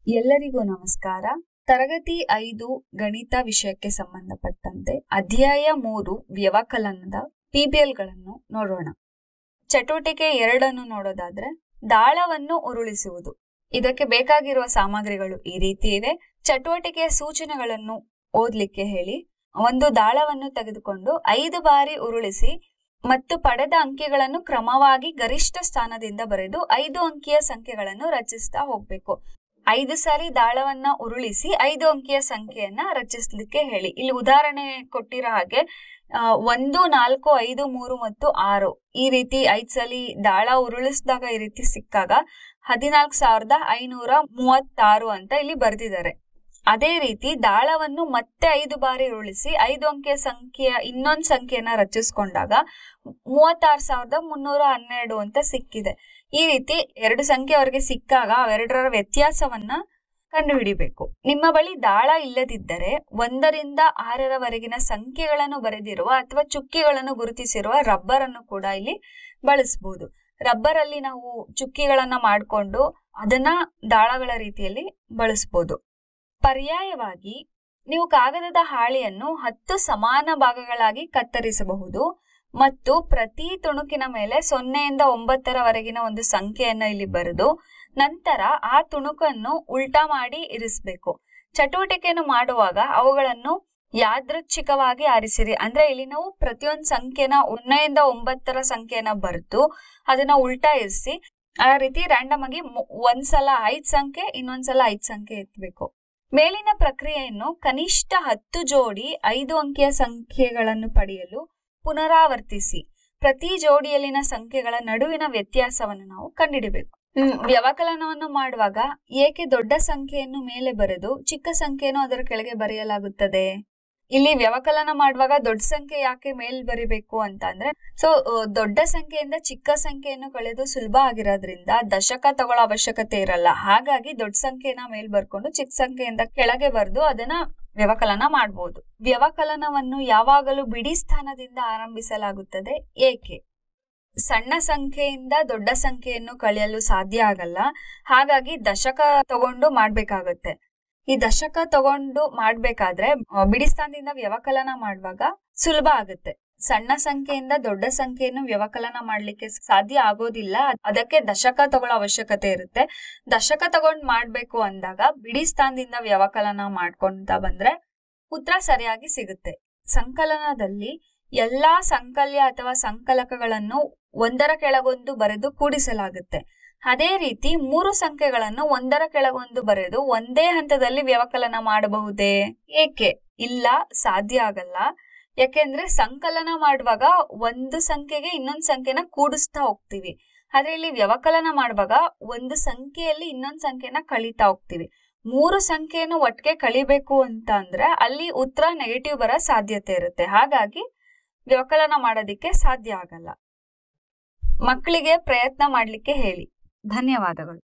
ಎಲ್ಲರಿಗೂ ನಮಸ್ಕಾರ. ತರಗತಿ 5 ಗಣಿತ ವಿಷಯಕ್ಕೆ ಸಂಬಂಧಪಟ್ಟಂತೆ ಅಧ್ಯಾಯ 3 ವ್ಯವಕಲನದ ಪಿಬಿಎಲ್ಗಳನ್ನು ನೋಡೋಣ. ಚಟುವಟಿಕೆ 2 ನೋಡೋದಾದ್ರೆ ದಾಳವನ್ನು ಉರುಳಿಸುವುದು. ಇದಕ್ಕೆ ಬೇಕಾಗಿರುವ ಸಾಮಗ್ರಿಗಳು ಈ ರೀತಿ ಇದೆ. ಚಟುವಟಿಕೆಯ ಸೂಚನೆಗಳನ್ನು ಓದ್ಲಿಕ್ಕೆ ಹೇಳಿ, ಒಂದು ದಾಳವನ್ನು ತೆಗೆದುಕೊಂಡು 5 ಬಾರಿ ಉರುಳಿಸಿ ಮತ್ತು ಪಡೆದ ಅಂಕಿಗಳನ್ನು ಕ್ರಮವಾಗಿ ಗರಿಷ್ಠ ಸ್ಥಾನದಿಂದ ಬರೆದು 5 ಅಂಕಿಯ ಸಂಖ್ಯೆಗಳನ್ನು ರಚಿಸ್ತಾ ಹೋಗ್ಬೇಕು. 5 ಸಾರಿ ದಾಳವನ್ನ ಉರುಳಿಸಿ 5 ಅಂಕಿಯ ಸಂಖ್ಯೆಯನ್ನ ರಚಿಸ್ಲಿಕ್ಕೆ ಹೇಳಿ. ಇಲ್ಲಿ ಉದಾಹರಣೆ ಕೊಟ್ಟಿರೋ ಹಾಗೆ 1, 4, 5, 3 ಮತ್ತು 6 ಈ ರೀತಿ 5 ಸಲ ದಾಳ ಉರುಳಿಸಿದಾಗ ಈ ರೀತಿ ಸಿಕ್ಕಾಗ 14,536 ಅಂತ ಇಲ್ಲಿ ಬರ್ದಿದ್ದಾರೆ. ಅದೇ ರೀತಿ ದಾಳವನ್ನು ಮತ್ತೆ 5 ಬಾರಿ ಉರುಳಿಸಿ 5 ಅಂಕಿಯ ಸಂಖ್ಯೆಯ ಇನ್ನೊಂದು ಸಂಖ್ಯೆಯನ್ನ ರಚಿಸ್ಕೊಂಡಾಗ 36,312 ಅಂತ ಸಿಕ್ಕಿದೆ. ಈ ರೀತಿ 2 ಸಂಖ್ಯೆ ಅವರಿಗೆ ಸಿಕ್ಕಾಗ ಅವೆರಡರ ವ್ಯತ್ಯಾಸವನ್ನ ಕಂಡುಹಿಡಿಬೇಕು. ನಿಮ್ಮ ಬಳಿ ದಾಳ ಇಲ್ಲದಿದ್ದರೆ 1 ರಿಂದ 6ರವರೆಗಿನ ಸಂಖ್ಯೆಗಳನ್ನು ಬರೆದಿರುವ ಅಥವಾ ಚುಕ್ಕಿಗಳನ್ನು ಗುರುತಿಸಿರುವ ರಬ್ಬರ್ ಅನ್ನು ಕೂಡ ಇಲ್ಲಿ ಬಳಸಬಹುದು. ರಬ್ಬರ್ ಅಲ್ಲಿ ನಾವು ಚುಕ್ಕಿಗಳನ್ನ ಮಾಡಿಕೊಂಡು ಅದನ್ನ ದಾಳಗಳ ರೀತಿಯಲ್ಲಿ ಬಳಸಬಹುದು. ಪರ್ಯಾಯವಾಗಿ ನೀವು ಕಾಗದದ ಹಾಳೆಯನ್ನು 10 ಸಮಾನ ಭಾಗಗಳಾಗಿ ಕತ್ತರಿಸಬಹುದು ಮತ್ತು ಪ್ರತಿ ತುಣುಕಿನ ಮೇಲೆ 0 ಇಂದ 9ರವರೆಗಿನ ಒಂದು ಸಂಖ್ಯೆಯನ್ನ ಇಲ್ಲಿ ಬರೆದು ನಂತರ ಆ ತುಣುಕನ್ನು ಉಲ್ಟಾ ಮಾಡಿ ಇರಿಸಬೇಕು. ಚಟುವಟಿಕೆಯನ್ನು ಮಾಡುವಾಗ ಅವುಗಳನ್ನು ಯಾದೃಚ್ಛಿಕವಾಗಿ ಆರಿಸಿರಿ. ಅಂದ್ರೆ ಇಲ್ಲಿ ನಾವು ಪ್ರತಿಯೊಂದು ಸಂಖ್ಯೆನ 1 ಇಂದ 9ರ ಸಂಖ್ಯೆಯನ್ನ ಬರೆದು ಅದನ್ನ ಉಲ್ಟಾ ಇರಿಸಿ ಆ ರೀತಿ ರ್ಯಾಂಡಮ್ ಆಗಿ ಒಂದ್ಸಲ 5 ಸಂಖ್ಯೆ ಇನ್ನೊಂದ್ಸಲ 5 ಸಂಖ್ಯೆ ಎತ್ತಬೇಕು. ಮೇಲಿನ ಪ್ರಕ್ರಿಯೆಯನ್ನು ಕನಿಷ್ಠ 10 ಜೋಡಿ 5 ಅಂಕಿಯ ಸಂಖ್ಯೆಗಳನ್ನು ಪಡೆಯಲು ಪುನರಾವರ್ತಿಸಿ. ಪ್ರತಿ ಜೋಡಿಯಲ್ಲಿನ ಸಂಖ್ಯೆಗಳ ನಡುವಿನ ವ್ಯತ್ಯಾಸವನ್ನು ನಾವು ಕಂಡುಹಿಡಬೇಕು. ವ್ಯವಕಲನವನ್ನು ಮಾಡುವಾಗ ಏಕೆ ದೊಡ್ಡ ಸಂಖ್ಯೆಯನ್ನು ಮೇಲೆ ಬರೆದು ಚಿಕ್ಕ ಸಂಖ್ಯೆಯನ್ನು ಅದರ ಕೆಳಗೆ ಬರೆಯಲಾಗುತ್ತದೆ? ಇಲ್ಲಿ ವ್ಯವಕಲನ ಮಾಡುವಾಗ ದೊಡ್ಡ ಸಂಖ್ಯೆ ಯಾಕೆ ಮೇಲ್ ಬರಿಬೇಕು ಅಂತ ಅಂದ್ರೆ, ದೊಡ್ಡ ಸಂಖ್ಯೆಯಿಂದ ಚಿಕ್ಕ ಸಂಖ್ಯೆಯನ್ನು ಕಳೆದು ಸುಲಭ ಆಗಿರೋದ್ರಿಂದ ದಶಕ ತಗೊಳ್ಳೋ ಅವಶ್ಯಕತೆ ಇರಲ್ಲ. ಹಾಗಾಗಿ ದೊಡ್ಡ ಸಂಖ್ಯೆನ ಮೇಲ್ ಬರ್ಕೊಂಡು ಚಿಕ್ಕ ಸಂಖ್ಯೆಯಿಂದ ಕೆಳಗೆ ಬರೆದು ಅದನ್ನ ವ್ಯವಕಲನ ಮಾಡಬಹುದು. ವ್ಯವಕಲನವನ್ನು ಯಾವಾಗಲೂ ಬಿಡಿ ಸ್ಥಾನದಿಂದ ಆರಂಭಿಸಲಾಗುತ್ತದೆ. ಏಕೆ? ಸಣ್ಣ ಸಂಖ್ಯೆಯಿಂದ ದೊಡ್ಡ ಸಂಖ್ಯೆಯನ್ನು ಕಳೆಯಲು ಸಾಧ್ಯ ಆಗಲ್ಲ. ಹಾಗಾಗಿ ದಶಕ ತಗೊಂಡು ಮಾಡ್ಬೇಕಾಗತ್ತೆ. ಈ ದಶಕ ತಗೊಂಡು ಮಾಡ್ಬೇಕಾದ್ರೆ ಬಿಡಿ ಸ್ಥಾನದಿಂದ ವ್ಯವಕಲನ ಮಾಡುವಾಗ ಸುಲಭ ಆಗುತ್ತೆ. ಸಣ್ಣ ಸಂಖ್ಯೆಯಿಂದ ದೊಡ್ಡ ಸಂಖ್ಯೆಯನ್ನು ವ್ಯವಕಲನ ಮಾಡ್ಲಿಕ್ಕೆ ಸಾಧ್ಯ ಆಗೋದಿಲ್ಲ. ಅದಕ್ಕೆ ದಶಕ ತಗೊಳ್ಳೋ ಅವಶ್ಯಕತೆ ಇರುತ್ತೆ. ದಶಕ ತಗೊಂಡ್ ಮಾಡ್ಬೇಕು ಅಂದಾಗ ಬಿಡಿ ಸ್ಥಾನದಿಂದ ವ್ಯವಕಲನ ಮಾಡ್ಕೊಂತ ಬಂದ್ರೆ ಉತ್ತರ ಸರಿಯಾಗಿ ಸಿಗುತ್ತೆ. ಸಂಕಲನದಲ್ಲಿ ಎಲ್ಲಾ ಸಂಕಲ್ಯ ಅಥವಾ ಸಂಕಲಕಗಳನ್ನು ಒಂದರ ಕೆಳಗೊಂದು ಬರೆದು ಕೂಡಿಸಲಾಗುತ್ತೆ. ಅದೇ ರೀತಿ 3 ಸಂಖ್ಯೆಗಳನ್ನು ಒಂದರ ಕೆಳಗೊಂದು ಬರೆದು ಒಂದೇ ಹಂತದಲ್ಲಿ ವ್ಯವಕಲನ ಮಾಡಬಹುದೇ? ಏಕೆ? ಇಲ್ಲ, ಸಾಧ್ಯ ಆಗಲ್ಲ. ಯಾಕೆಂದ್ರೆ ಸಂಕಲನ ಮಾಡುವಾಗ ಒಂದು ಸಂಖ್ಯೆಗೆ ಇನ್ನೊಂದು ಸಂಖ್ಯೆನ ಕೂಡಿಸ್ತಾ ಹೋಗ್ತೀವಿ. ಆದ್ರೆ ಇಲ್ಲಿ ವ್ಯವಕಲನ ಮಾಡುವಾಗ ಒಂದು ಸಂಖ್ಯೆಯಲ್ಲಿ ಇನ್ನೊಂದು ಸಂಖ್ಯೆನ ಕಳೀತಾ ಹೋಗ್ತೀವಿ. 3 ಸಂಖ್ಯೆಯನ್ನು ಒಟ್ಟಿಗೆ ಕಳಿಬೇಕು ಅಂತ ಅಂದ್ರೆ ಅಲ್ಲಿ ಉತ್ತರ ನೆಗೆಟಿವ್ ಬರೋ ಸಾಧ್ಯತೆ ಇರುತ್ತೆ. ಹಾಗಾಗಿ ವ್ಯವಕಲನ ಮಾಡೋದಿಕ್ಕೆ ಸಾಧ್ಯ ಆಗಲ್ಲ. ಮಕ್ಕಳಿಗೆ ಪ್ರಯತ್ನ ಮಾಡ್ಲಿಕ್ಕೆ ಹೇಳಿ. ಧನ್ಯವಾದಗಳು.